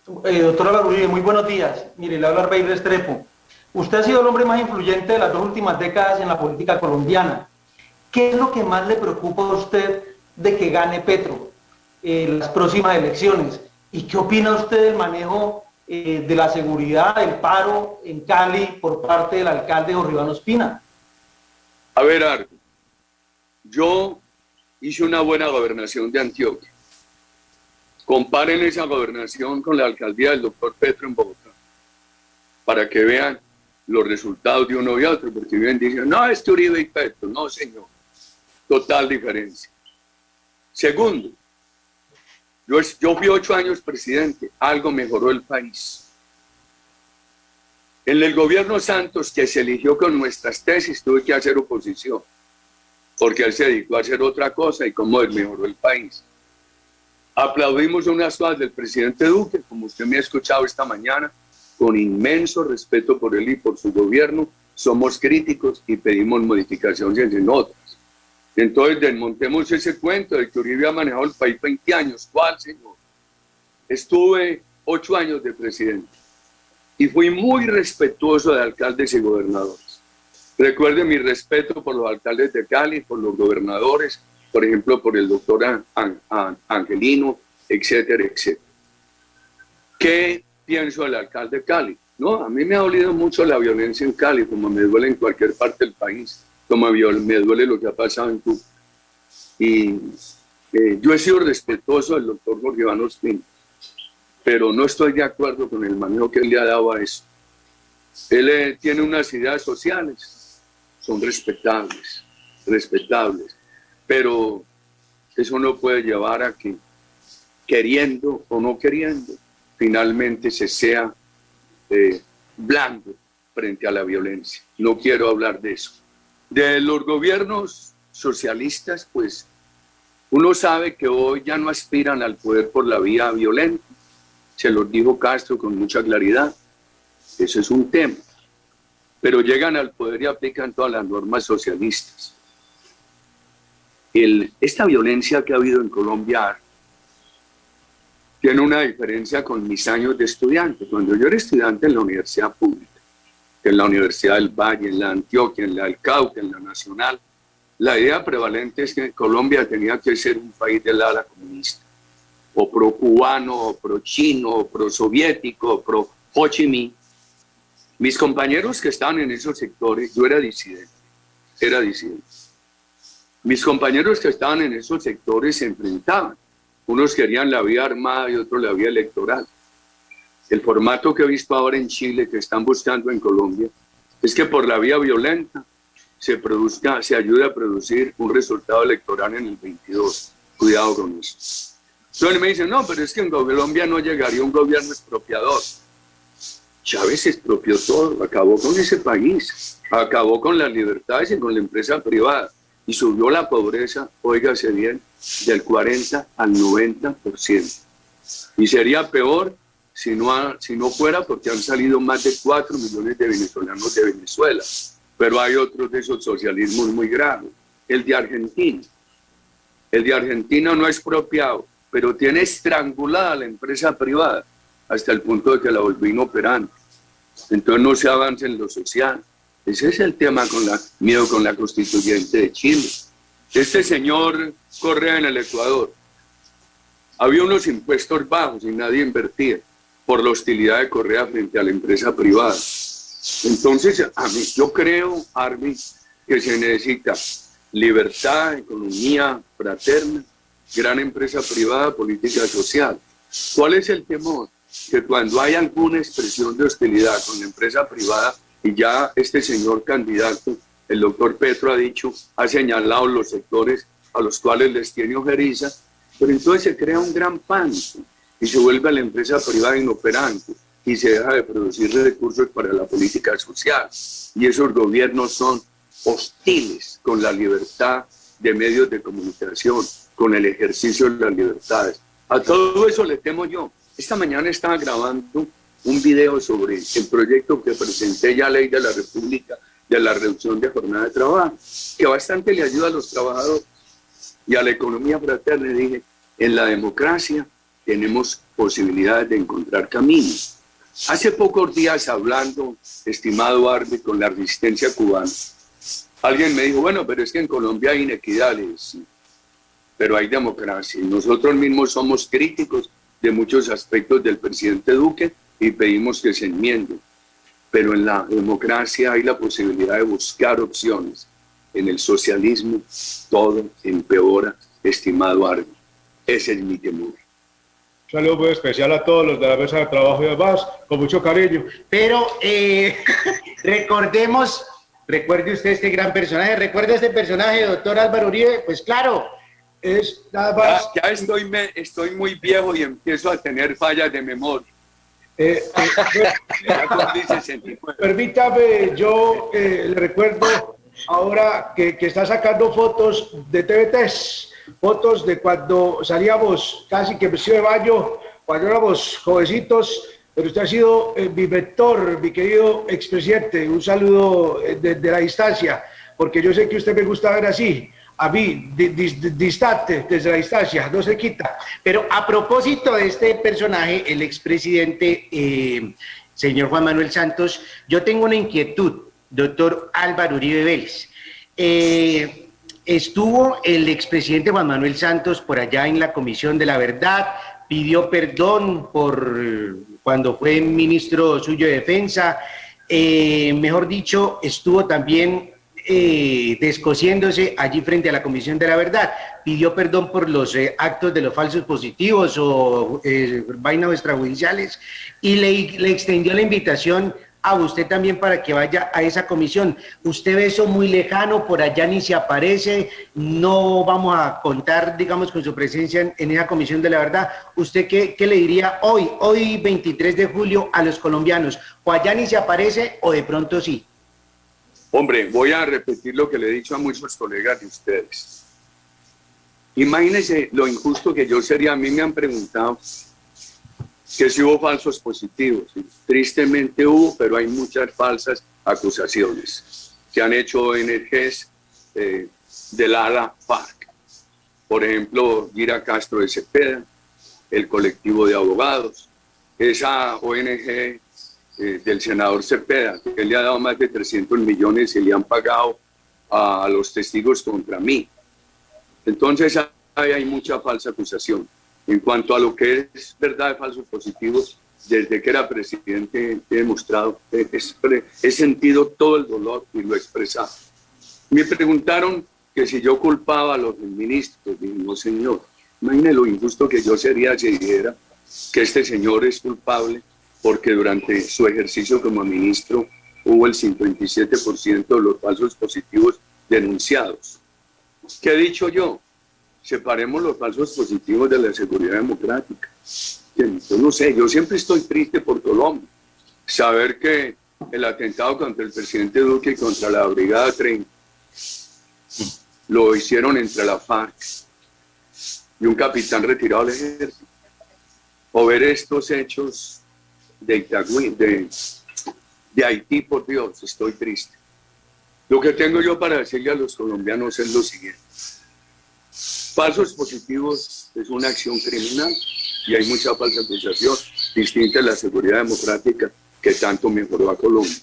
Doctor Álvaro Uribe, muy buenos días. Mire, le habla Arbeid Restrepo. Usted ha sido el hombre más influyente de las 2 últimas décadas en la política colombiana. ¿Qué es lo que más le preocupa a usted de que gane Petro en las próximas elecciones? ¿Y qué opina usted del manejo de la seguridad, del paro en Cali por parte del alcalde Jorge Iván Ospina? A ver, Argo, yo hice una buena gobernación de Antioquia. Comparen esa gobernación con la alcaldía del doctor Petro en Bogotá, para que vean los resultados de uno y otro, porque bien dicen, no, es que Uribe y Petro. No, señor, total diferencia. Segundo, yo fui 8 años presidente, algo mejoró el país. En el gobierno Santos, que se eligió con nuestras tesis, tuve que hacer oposición, porque él se dedicó a hacer otra cosa y cómo mejoró el país. Aplaudimos unas cosas del presidente Duque, como usted me ha escuchado esta mañana, con inmenso respeto por él y por su gobierno. Somos críticos y pedimos modificaciones en otras. Entonces desmontemos ese cuento de que Uribe ha manejado el país 20 años. ¿Cuál, señor? Estuve 8 años de presidente y fui muy respetuoso de alcaldes y gobernadores. Recuerde mi respeto por los alcaldes de Cali, por los gobernadores, por ejemplo, por el doctor Angelino, etcétera, etcétera. ¿Qué pienso del alcalde de Cali? No, a mí me ha dolido mucho la violencia en Cali, como me duele en cualquier parte del país, como me duele lo que ha pasado en Cuba. Y yo he sido respetuoso del doctor Jorge Iván Ospina, pero no estoy de acuerdo con el manejo que él le ha dado a eso. Él tiene unas ideas sociales, son respetables, pero eso no puede llevar a que, queriendo o no queriendo, finalmente se sea blando frente a la violencia. No quiero hablar de eso. De los gobiernos socialistas, pues uno sabe que hoy ya no aspiran al poder por la vía violenta. Se los dijo Castro con mucha claridad. Eso es un tema. Pero llegan al poder y aplican todas las normas socialistas. Esta violencia que ha habido en Colombia tiene una diferencia con mis años de estudiante. Cuando yo era estudiante en la universidad pública, en la Universidad del Valle, en la Antioquia, en la del Cauca, en la Nacional, la idea prevalente es que Colombia tenía que ser un país del ala comunista, o pro-cubano, o pro-chino, o pro-soviético, o pro-Ho Chi Minh. Mis compañeros que estaban en esos sectores, yo era disidente. Mis compañeros que estaban en esos sectores se enfrentaban. Unos querían la vía armada y otros la vía electoral. El formato que he visto ahora en Chile, que están buscando en Colombia, es que por la vía violenta se ayude a producir un resultado electoral en el 22. Cuidado con eso. Entonces me dicen, no, pero es que en Colombia no llegaría un gobierno expropiador. Chávez expropió todo, acabó con ese país, acabó con las libertades y con la empresa privada y subió la pobreza, óigase bien, del 40 al 90%. Y sería peor si no fuera porque han salido más de 4 millones de venezolanos de Venezuela. Pero hay otros de esos socialismos muy graves. El de Argentina. El de Argentina no ha expropiado, pero tiene estrangulada la empresa privada hasta el punto de que la volvió inoperante. Entonces no se avanza en lo social. Ese es el tema miedo con la constituyente de Chile. Este señor Correa en el Ecuador. Había unos impuestos bajos y nadie invertía por la hostilidad de Correa frente a la empresa privada. Entonces, yo creo, Armin, que se necesita libertad, economía fraterna, gran empresa privada, política social. ¿Cuál es el temor? Que cuando hay alguna expresión de hostilidad con la empresa privada, y ya este señor candidato, el doctor Petro, ha señalado los sectores a los cuales les tiene ojeriza, pero entonces se crea un gran pánico y se vuelve a la empresa privada inoperante y se deja de producir recursos para la política social. Y esos gobiernos son hostiles con la libertad de medios de comunicación, con el ejercicio de las libertades. A todo eso le temo yo. Esta mañana estaba grabando un video sobre el proyecto que presenté ya, Ley de la República, de la reducción de jornada de trabajo, que bastante le ayuda a los trabajadores y a la economía fraterna. Y dije, en la democracia tenemos posibilidades de encontrar caminos. Hace pocos días hablando, estimado Arbe, con la resistencia cubana, alguien me dijo, bueno, pero es que en Colombia hay inequidades, pero hay democracia. Y nosotros mismos somos críticos de muchos aspectos del presidente Duque y pedimos que se enmiende. Pero en la democracia hay la posibilidad de buscar opciones. En el socialismo todo empeora, estimado Arbe. Ese es mi temor. Un saludo muy especial a todos los de la mesa de trabajo y demás, con mucho cariño. Pero recuerde usted este gran personaje, recuerde este personaje, doctor Álvaro Uribe, pues claro, es nada más... Ya estoy muy viejo y empiezo a tener fallas de memoria. Permítame, yo le recuerdo ahora que está sacando fotos de TVTs, fotos de cuando salíamos casi que vestido de baño, cuando éramos jovencitos, pero usted ha sido mi mentor, mi querido expresidente. Un saludo desde la distancia, porque yo sé que usted me gusta ver así, a mí, distante, desde la distancia, no se quita. Pero a propósito de este personaje, el expresidente, señor Juan Manuel Santos, yo tengo una inquietud, doctor Álvaro Uribe Vélez. Estuvo el expresidente Juan Manuel Santos por allá en la Comisión de la Verdad, pidió perdón por cuando fue ministro suyo de Defensa, mejor dicho, estuvo también descosiéndose allí frente a la Comisión de la Verdad, pidió perdón por los actos de los falsos positivos o vainas extrajudiciales y le extendió la invitación a usted también para que vaya a esa comisión. Usted ve eso muy lejano, por allá ni se aparece, no vamos a contar, digamos, con su presencia en esa Comisión de la Verdad. ¿Usted qué le diría hoy 23 de julio a los colombianos? ¿O allá ni se aparece o de pronto sí? Hombre, voy a repetir lo que le he dicho a muchos colegas de ustedes. Imagínense lo injusto que yo sería. A mí me han preguntado que si hubo falsos positivos. Tristemente hubo, pero hay muchas falsas acusaciones que han hecho ONGs del ala FARC. Por ejemplo, Gira Castro de Cepeda, el colectivo de abogados, esa ONG del senador Cepeda, que le ha dado más de 300 millones y le han pagado a los testigos contra mí. Entonces hay mucha falsa acusación. En cuanto a lo que es verdad de falsos positivos, desde que era presidente he demostrado, he sentido todo el dolor y lo he expresado. Me preguntaron que si yo culpaba a los ministros. Dije, no señor, imagínese lo injusto que yo sería si dijera que este señor es culpable porque durante su ejercicio como ministro hubo el 57% de los falsos positivos denunciados. ¿Qué he dicho yo? Separemos los falsos positivos de la seguridad democrática. Yo no sé, yo siempre estoy triste por Colombia. Saber que el atentado contra el presidente Duque y contra la Brigada 30 lo hicieron entre la FARC y un capitán retirado del ejército. O ver estos hechos de Itagüí, de Haití, por Dios, estoy triste. Lo que tengo yo para decirle a los colombianos es lo siguiente. Falsos positivos es una acción criminal y hay mucha falsa acusación distinta a la seguridad democrática que tanto mejoró a Colombia.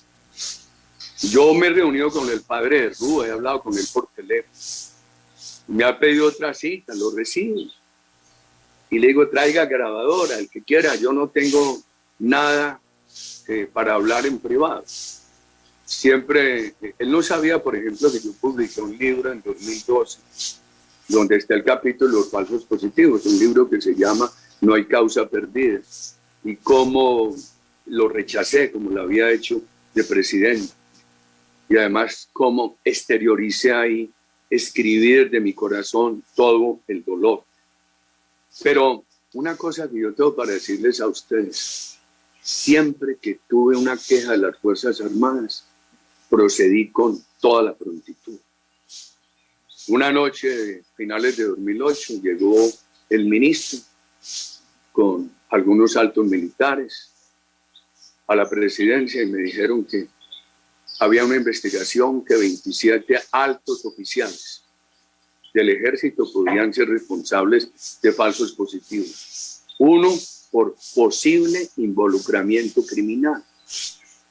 Yo me he reunido con el padre de Rúa, he hablado con él por teléfono. Me ha pedido otra cita, lo recibo. Y le digo, traiga grabadora, el que quiera, yo no tengo nada para hablar en privado. Siempre, él no sabía, por ejemplo, que yo publiqué un libro en 2012, donde está el capítulo de los falsos positivos, un libro que se llama No hay causa perdida, y cómo lo rechacé, como lo había hecho de presidente, y además cómo exterioricé ahí, escribí desde mi corazón todo el dolor. Pero una cosa que yo tengo para decirles a ustedes, siempre que tuve una queja de las Fuerzas Armadas, procedí con toda la prontitud. Una noche, finales de 2008, llegó el ministro con algunos altos militares a la presidencia y me dijeron que había una investigación que 27 altos oficiales del ejército podían ser responsables de falsos positivos. Uno por posible involucramiento criminal.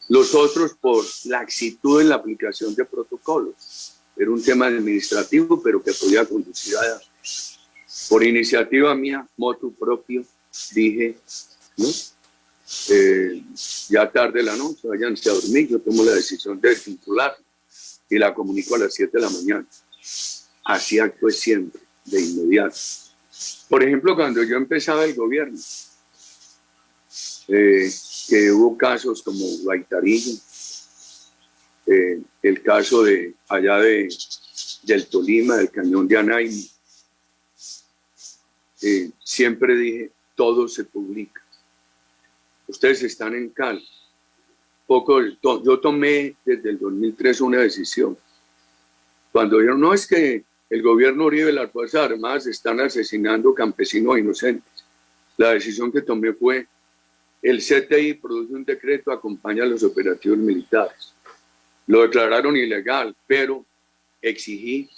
Los otros por laxitud en la aplicación de protocolos. Era un tema administrativo, pero que podía conducir a daños. Por iniciativa mía, motu propio, dije, ¿no? Ya tarde la noche, váyanse a dormir, yo tomo la decisión de titular y la comunico a las 7 de la mañana. Así actué siempre, de inmediato. Por ejemplo, cuando yo empezaba el gobierno, que hubo casos como Guaitarillo, el caso de allá del Tolima, del Cañón de Anaimo, siempre dije, todo se publica. Ustedes están en Cali. Yo tomé desde el 2003 una decisión. Cuando dijeron, no, es que el gobierno Uribe, las Fuerzas Armadas están asesinando campesinos inocentes. La decisión que tomé fue, el CTI produce un decreto, acompaña a los operativos militares. Lo declararon ilegal, pero exigí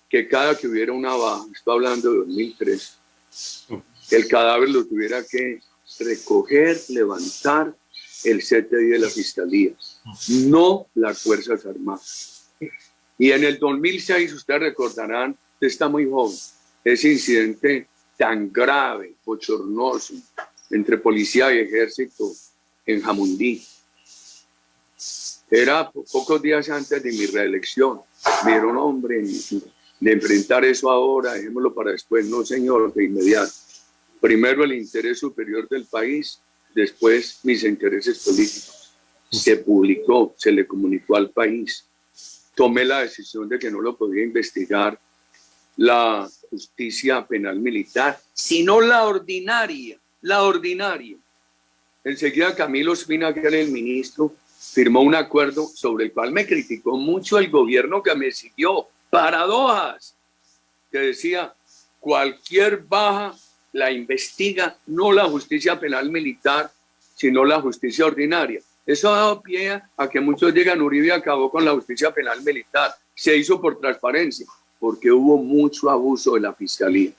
que cada que hubiera una baja, estoy hablando de 2003, el cadáver lo tuviera que recoger, levantar el CTI de la Fiscalía, no las Fuerzas Armadas. Y en el 2006, ustedes recordarán, usted está muy joven, ese incidente tan grave, bochornoso, entre policía y ejército en Jamundí. Era pocos días antes de mi reelección. Me dijeron, hombre, de enfrentar eso ahora, dejémoslo para después. No, señor, de inmediato. Primero el interés superior del país, después mis intereses políticos. Se publicó, se le comunicó al país. Tomé la decisión de que no lo podía investigar la justicia penal militar, sino la ordinaria. La ordinaria. Enseguida Camilo Ospina, que era el ministro, firmó un acuerdo sobre el cual me criticó mucho el gobierno que me siguió. Paradojas. Que decía, cualquier baja la investiga no la justicia penal militar, sino la justicia ordinaria. Eso ha dado pie a que muchos digan, Uribe acabó con la justicia penal militar. Se hizo por transparencia, porque hubo mucho abuso de la fiscalía.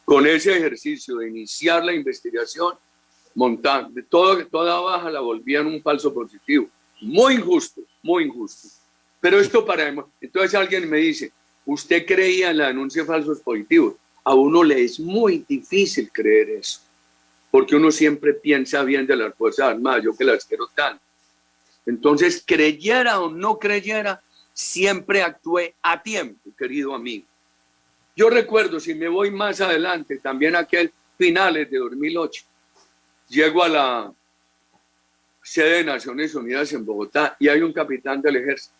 Con ese ejercicio de iniciar la investigación, toda baja la volvían un falso positivo. Muy injusto, muy injusto. Pero esto entonces alguien me dice, ¿usted creía en la denuncia de falsos positivos? A uno le es muy difícil creer eso, porque uno siempre piensa bien de las Fuerzas Armadas, yo que las quiero tanto. Entonces, creyera o no creyera, siempre actué a tiempo, querido amigo. Yo recuerdo, si me voy más adelante, también aquel finales de 2008, llego a la sede de Naciones Unidas en Bogotá y hay un capitán del ejército.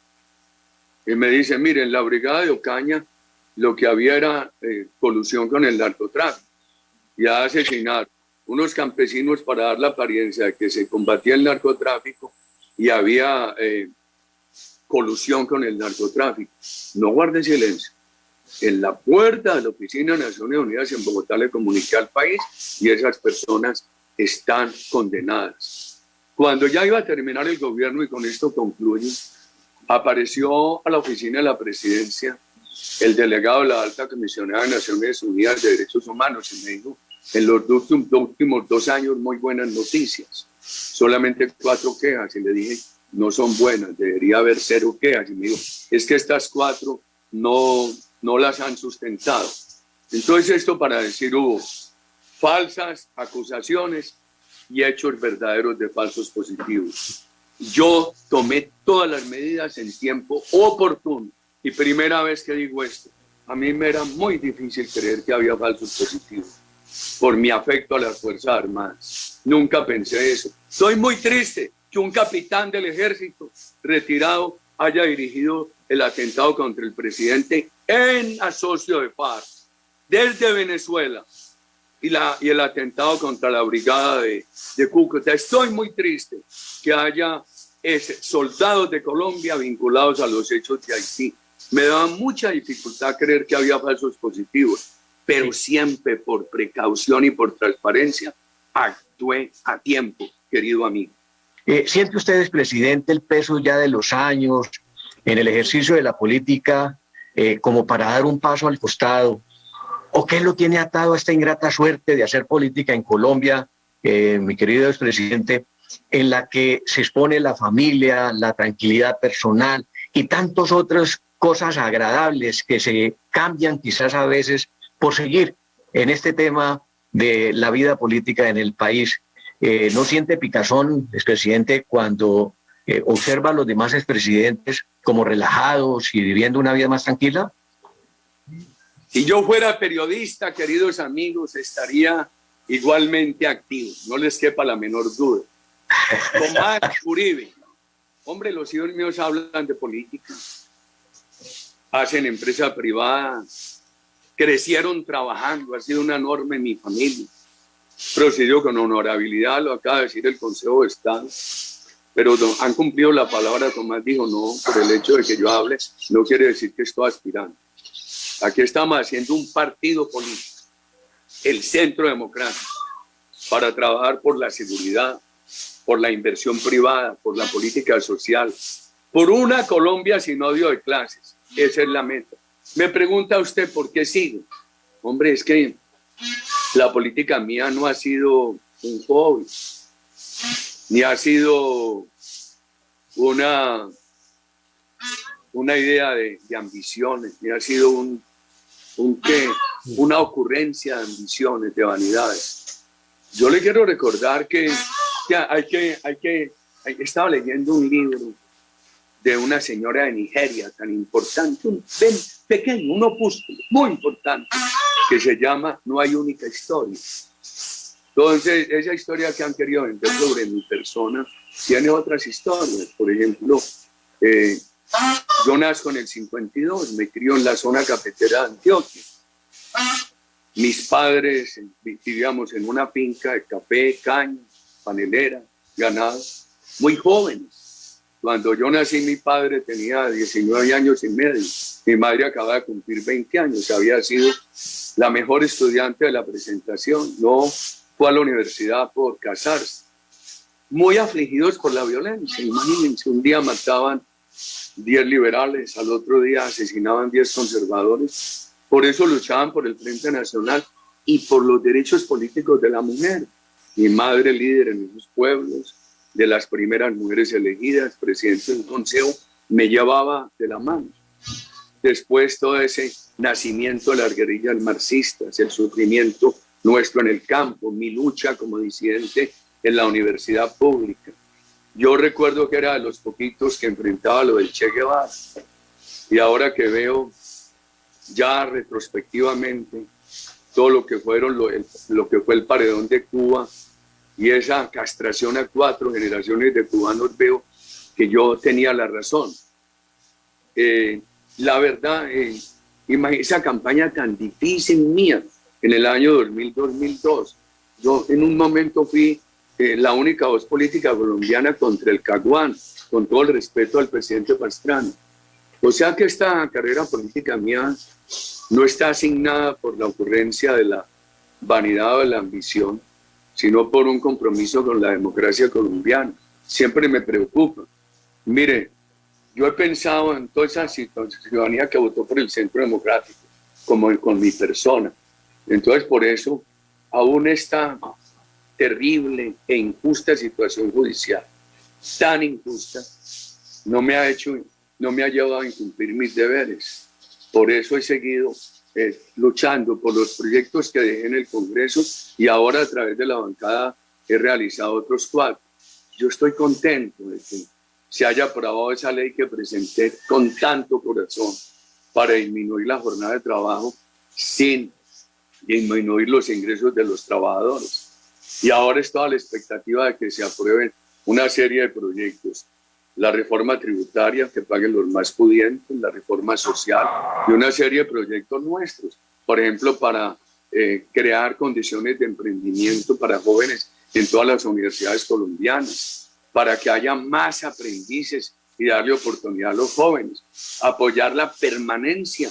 Y me dice, miren, en la brigada de Ocaña lo que había era colusión con el narcotráfico y a asesinar unos campesinos para dar la apariencia de que se combatía el narcotráfico y había colusión con el narcotráfico. No guarden silencio. En la puerta de la oficina de Naciones Unidas en Bogotá le comuniqué al país y esas personas están condenadas. Cuando ya iba a terminar el gobierno, y con esto concluyo, apareció a la oficina de la presidencia el delegado de la Alta Comisionada de Naciones Unidas de Derechos Humanos y me dijo, en los últimos 2 años muy buenas noticias, solamente 4 quejas, y le dije, no son buenas, debería haber 0 quejas, y me dijo, es que estas 4 no las han sustentado. Entonces esto para decir, hubo falsas acusaciones y hechos verdaderos de falsos positivos. Yo tomé todas las medidas en tiempo oportuno y primera vez que digo esto, a mí me era muy difícil creer que había falsos positivos por mi afecto a las Fuerzas Armadas. Nunca pensé eso. Estoy muy triste que un capitán del ejército retirado haya dirigido el atentado contra el presidente en asocio de FARC desde Venezuela y el atentado contra la brigada de Cúcuta. Estoy muy triste que haya soldados de Colombia vinculados a los hechos de Haití. Me daba mucha dificultad creer que había falsos positivos, pero siempre por precaución y por transparencia actué a tiempo, querido amigo. ¿Siente usted, presidente, el peso ya de los años en el ejercicio de la política como para dar un paso al costado? ¿O qué lo tiene atado a esta ingrata suerte de hacer política en Colombia mi querido expresidente, en la que se expone la familia, la tranquilidad personal y tantas otras cosas agradables que se cambian quizás a veces por seguir en este tema de la vida política en el país. ¿No siente picazón, expresidente, cuando observa a los demás expresidentes como relajados y viviendo una vida más tranquila? Si yo fuera periodista, queridos amigos, estaría igualmente activo, no les quepa la menor duda. Tomás Uribe, hombre, los hijos míos hablan de política, hacen empresa privada, crecieron trabajando, ha sido una norma en mi familia. Procedió con honorabilidad, lo acaba de decir el Consejo de Estado, pero han cumplido la palabra. Tomás dijo, no, por el hecho de que yo hable, no quiere decir que estoy aspirando. Aquí estamos haciendo un partido político, el Centro Democrático, para trabajar por la seguridad, por la inversión privada, por la política social, por una Colombia sin odio de clases. Esa es la meta. Me pregunta usted por qué sigo. Hombre, es que la política mía no ha sido un hobby, ni ha sido una idea de ambiciones, ni ha sido una ocurrencia de ambiciones, de vanidades. Yo le quiero recordar que estaba leyendo un libro de una señora de Nigeria tan importante, un pequeño, un opúsculo muy importante, que se llama No hay única historia. Entonces, esa historia que han querido vender sobre mi persona tiene otras historias. Por ejemplo, yo nazco en el 52, me crió en la zona cafetera de Antioquia. Mis padres vivíamos en una finca de café, caña, panelera, ganado, muy jóvenes. Cuando yo nací, mi padre tenía 19 años y medio. Mi madre acababa de cumplir 20 años. Había sido la mejor estudiante de la presentación. No fue a la universidad por casarse. Muy afligidos por la violencia. Imagínense, un día mataban 10 liberales, al otro día asesinaban 10 conservadores. Por eso luchaban por el Frente Nacional y por los derechos políticos de la mujer. Mi madre, líder en esos pueblos, de las primeras mujeres elegidas, presidente del consejo, me llevaba de la mano. Después todo ese nacimiento de las guerrillas marxistas, el sufrimiento nuestro en el campo, mi lucha como disidente en la universidad pública. Yo recuerdo que era de los poquitos que enfrentaba lo del Che Guevara. Y ahora que veo ya retrospectivamente todo lo que fueron lo que fue el paredón de Cuba y esa castración a 4 generaciones de cubanos, veo que yo tenía la razón. La verdad, esa campaña tan difícil mía en el año 2000-2002, yo en un momento fui la única voz política colombiana contra el Caguán, con todo el respeto al presidente Pastrana. O sea que esta carrera política mía no está asignada por la ocurrencia de la vanidad o de la ambición, sino por un compromiso con la democracia colombiana. Siempre me preocupa. Mire, yo he pensado en toda esa ciudadanía que votó por el Centro Democrático, como con mi persona. Entonces, por eso, aún esta terrible e injusta situación judicial, tan injusta, no me ha llevado a incumplir mis deberes. Por eso he seguido luchando por los proyectos que dejé en el Congreso y ahora a través de la bancada he realizado otros 4. Yo estoy contento de que se haya aprobado esa ley que presenté con tanto corazón para disminuir la jornada de trabajo sin disminuir los ingresos de los trabajadores. Y ahora está a la expectativa de que se aprueben una serie de proyectos. La reforma tributaria, que paguen los más pudientes, la reforma social y una serie de proyectos nuestros. Por ejemplo, para crear condiciones de emprendimiento para jóvenes en todas las universidades colombianas, para que haya más aprendices y darle oportunidad a los jóvenes. Apoyar la permanencia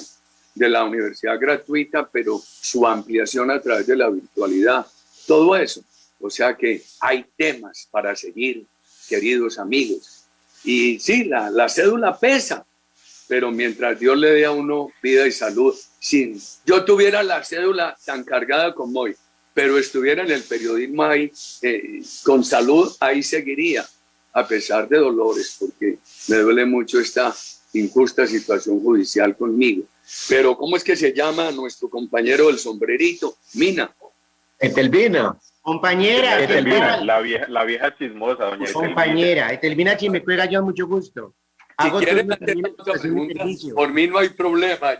de la universidad gratuita, pero su ampliación a través de la virtualidad. Todo eso. O sea que hay temas para seguir, queridos amigos. Y sí, la cédula pesa, pero mientras Dios le dé a uno vida y salud, si yo tuviera la cédula tan cargada como hoy, pero estuviera en el periodismo ahí, con salud, ahí seguiría, a pesar de dolores, porque me duele mucho esta injusta situación judicial conmigo. Pero ¿cómo es que se llama nuestro compañero del sombrerito? Mina. Etelvina. Compañera, Etelvina. La vieja chismosa, doña Etelvina. compañera, Etelvina Chimecuega, yo mucho gusto. Si Hago quieren turno hacer también en otra estación de pregunta, servicio. por mí no hay problema.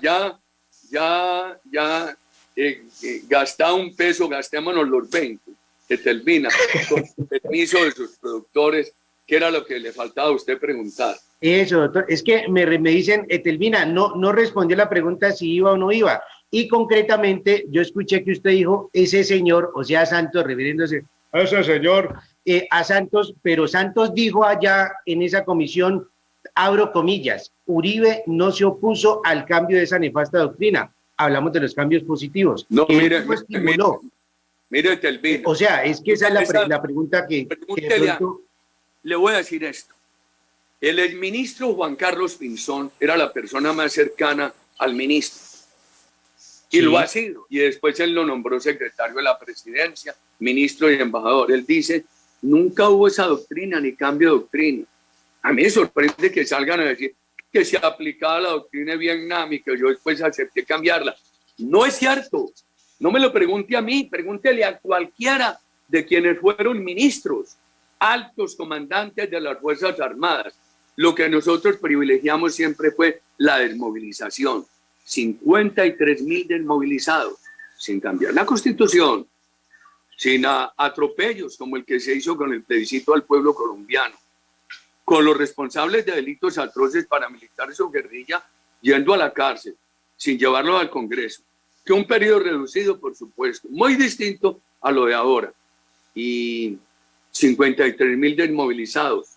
Gasta un peso, gastémonos los 20. Etelvina, con permiso de sus productores, ¿qué era lo que le faltaba a usted preguntar? Eso, doctor, es que me dicen, Etelvina, no respondió la pregunta si iba o no iba. Y concretamente, yo escuché que usted dijo, ese señor, o sea, Santos, refiriéndose a ese señor, a Santos, pero Santos dijo allá en esa comisión, abro comillas, Uribe no se opuso al cambio de esa nefasta doctrina. Hablamos de los cambios positivos. No, que mire, él no estimuló. mire, Etelvina. O sea, es que esa es la pregunta que de pronto... Le voy a decir esto. El exministro Juan Carlos Pinzón era la persona más cercana al ministro. Y Sí. lo ha sido. Y después él lo nombró secretario de la presidencia, ministro y embajador. Él dice, nunca hubo esa doctrina ni cambio de doctrina. A mí me sorprende que salgan a decir que se aplicaba la doctrina de Vietnam y que yo después acepté cambiarla. No es cierto. No me lo pregunte a mí, pregúntele a cualquiera de quienes fueron ministros, altos comandantes de las Fuerzas Armadas. Lo que nosotros privilegiamos siempre fue la desmovilización. 53.000 desmovilizados, sin cambiar la Constitución, sin atropellos como el que se hizo con el plebiscito al pueblo colombiano, con los responsables de delitos atroces paramilitares o guerrilla yendo a la cárcel, sin llevarlos al Congreso, que un periodo reducido, por supuesto, muy distinto a lo de ahora, y 53.000 desmovilizados.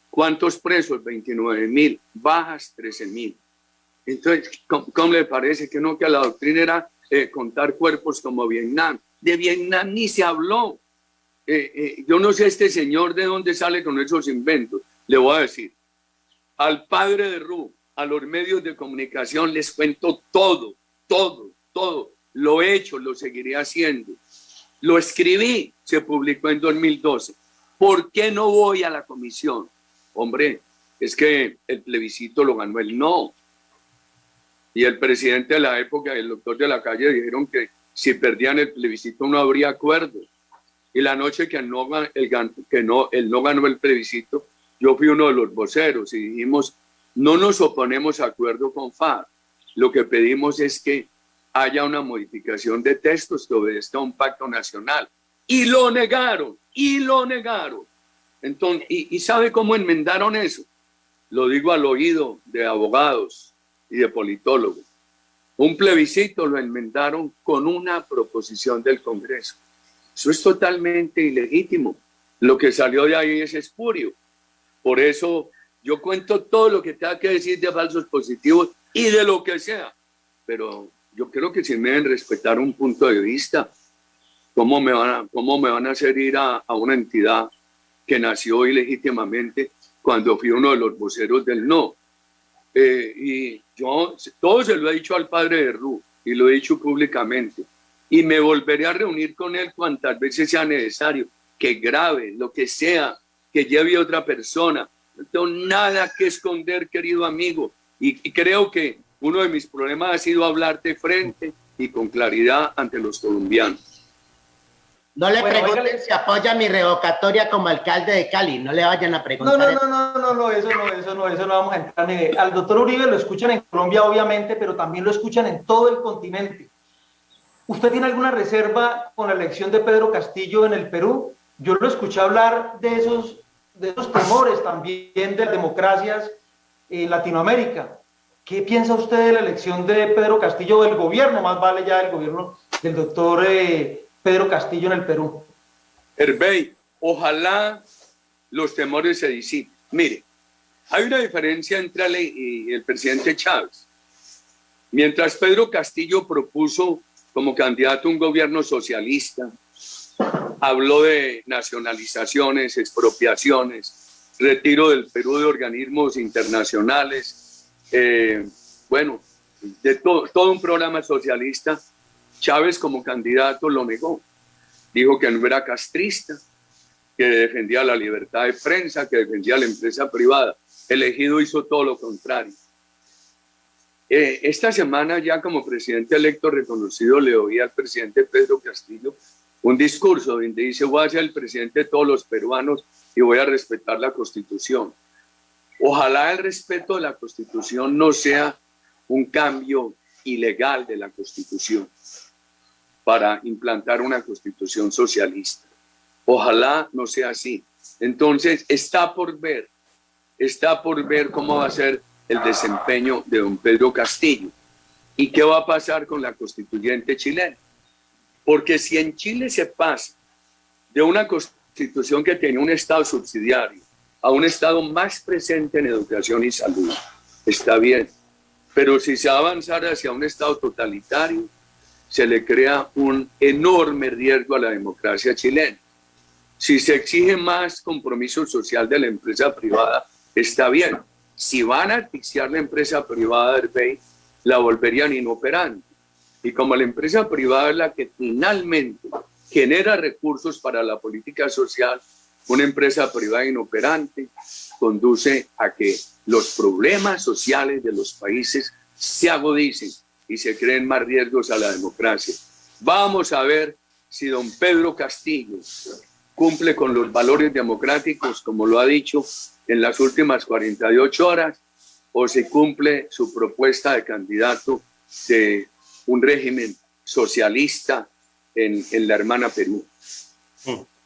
¿Cuántos presos? 29.000, bajas 13.000. Entonces, ¿cómo le parece que no, que la doctrina era contar cuerpos como Vietnam? De Vietnam ni se habló. Yo no sé este señor de dónde sale con esos inventos. Le voy a decir, al padre de Ru, a los medios de comunicación les cuento todo. Lo he hecho, lo seguiré haciendo. Lo escribí, se publicó en 2012. ¿Por qué no voy a la comisión? Hombre, es que el plebiscito lo ganó el no. Y el presidente de la época, el doctor de la Calle, dijeron que si perdían el plebiscito no habría acuerdo. Y la noche que él no ganó el plebiscito, yo fui uno de los voceros y dijimos, no nos oponemos a acuerdo con FARC. Lo que pedimos es que haya una modificación de textos que obedezca a un pacto nacional. Y lo negaron. Entonces, ¿y sabe cómo enmendaron eso? Lo digo al oído de abogados y de politólogos. Un plebiscito lo enmendaron con una proposición del Congreso. Eso es totalmente ilegítimo. Lo que salió de ahí es espurio. Por eso yo cuento todo lo que tenga que decir de falsos positivos y de lo que sea. Pero yo creo que sí me deben respetar un punto de vista. ¿Cómo me van a hacer ir a una entidad que nació ilegítimamente cuando fui uno de los voceros del no? Y yo todo se lo he dicho al padre de Ru y lo he dicho públicamente y me volveré a reunir con él cuantas veces sea necesario, que grabe lo que sea, que lleve a otra persona. No tengo nada que esconder, querido amigo, y creo que uno de mis problemas ha sido hablar de frente y con claridad ante los colombianos. No le Bueno, pregunten óigale. si apoya mi revocatoria como alcalde de Cali, no le vayan a preguntar. No, eso no vamos a entrar. Al doctor Uribe lo escuchan en Colombia, obviamente, pero también lo escuchan en todo el continente. ¿Usted tiene alguna reserva con la elección de Pedro Castillo en el Perú? Yo lo escuché hablar de esos temores también de las democracias en Latinoamérica. ¿Qué piensa usted de la elección de Pedro Castillo, del gobierno, más vale ya del gobierno del doctor Pedro Castillo en el Perú? Hervey, ojalá los temores se disipen. Mire, hay una diferencia entre él y el presidente Chávez. Mientras Pedro Castillo propuso como candidato a un gobierno socialista, habló de nacionalizaciones, expropiaciones, retiro del Perú de organismos internacionales, de todo un programa socialista. Chávez como candidato lo negó. dijo que no era castrista, que defendía la libertad de prensa, que defendía la empresa privada. El Ejido hizo todo lo contrario. Esta semana ya como presidente electo reconocido le oí al presidente Pedro Castillo un discurso donde dice: voy a ser el presidente de todos los peruanos y voy a respetar la Constitución. Ojalá el respeto de la Constitución no sea un cambio ilegal de la Constitución para implantar una Constitución socialista. Ojalá no sea así. Entonces está por ver cómo va a ser el desempeño de don Pedro Castillo y qué va a pasar con la constituyente chilena. Porque si en Chile se pasa de una constitución que tenía un Estado subsidiario a un Estado más presente en educación y salud, está bien. Pero si se va a avanzar hacia un Estado totalitario, se le crea un enorme riesgo a la democracia chilena. Si se exige más compromiso social de la empresa privada, está bien. Si van a asfixiar la empresa privada del BEI, la volverían inoperante. Y como la empresa privada es la que finalmente genera recursos para la política social, una empresa privada inoperante conduce a que los problemas sociales de los países se agudicen y se creen más riesgos a la democracia. Vamos a ver si don Pedro Castillo cumple con los valores democráticos, como lo ha dicho en las últimas 48 horas, o si cumple su propuesta de candidato de un régimen socialista en la hermana Perú.